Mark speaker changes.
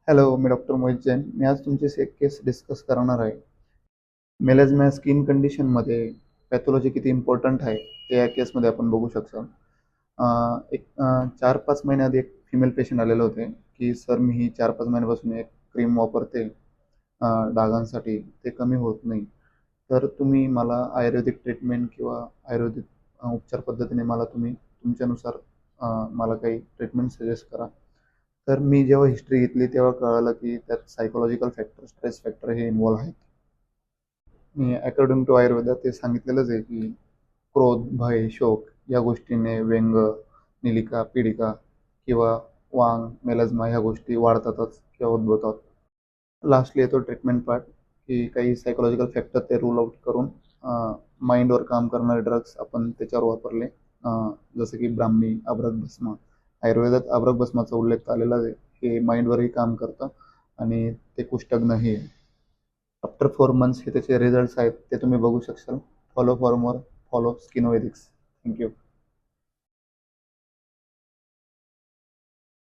Speaker 1: Hello, मी doctor Mohit Jain. मी आज तुमच्याशी एक केस डिस्कस करणार आहे. मेलॅझमा स्किन कंडिशनमध्ये पॅथॉलॉजी किती इम्पॉर्टंट आहे, ते या केसमध्ये आपण बघू शकतो. 4-5 महिन्याआधी एक फिमेल पेशंट आलेले होते, की सर मी ही 4-5 महिन्यापासून एक क्रीम वापरते डागांसाठी, ते कमी होत नाही. तर तुम्ही मला आयुर्वेदिक ट्रीटमेंट किंवा आयुर्वेदिक उपचार पद्धतीने मला तुम्ही तुमच्यानुसार मला काही ट्रीटमेंट सजेस्ट करा. तर मी जेव्हा हिस्ट्री घेतली तेव्हा कळालं की त्यात सायकोलॉजिकल फॅक्टर, स्ट्रेस फॅक्टर हे इन्व्हॉल्व आहेत. मी अकॉर्डिंग टू आयुर्वेदा ते सांगितलेलंच आहे की क्रोध, भय, शोक या गोष्टीने व्यंग, निलिका, पीडिका किंवा वांग, मेलॅझमा ह्या गोष्टी वाढतातच किंवा उद्भवतात. लास्टली येतो ट्रीटमेंट पार्ट, की काही सायकोलॉजिकल फॅक्टर ते रूल आउट करून माइंडवर काम करणारे ड्रग्स आपण त्याच्यावर वापरले. जसं की ब्राह्मी, अभ्रक आयुर्वेदात अभ्रक भस्माचा उल्लेख आलेला आहे. हे माइंडवरही काम करतं आणि ते कुष्ठग्नही आहे. आफ्टर 4 मंथ्स हे त्याचे रिझल्ट्स आहेत, ते तुम्ही बघू शकाल. Follow for more, follow Skinovedics. Thank you.